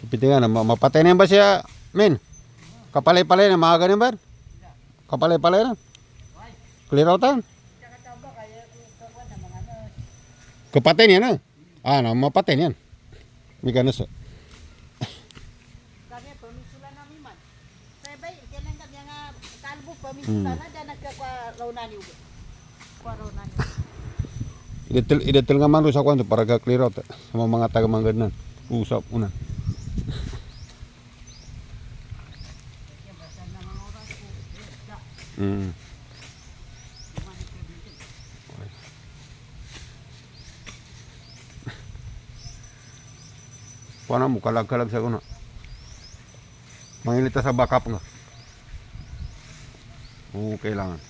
Pitingan, mapatay na yan ba siya, men? Kapalay-palay na, mga ganyan ba? Kapalay-palay na. Clear out yan. Kapatay niya na. Ah, mapatay niyan. May ganun sa. Kami pamisula namin man. Saya bay, kailan kami nga kalbo pamisula na dyan nagkakwaraunan yung. Kwaraunan yung. Idetil nga man doon sa kwanto para ka-clear out. Sa mga taga-manggad na. Usap una. Paano mo kalag-kalag sa kuna? Mangilita sa backup nga. Oo, kailangan.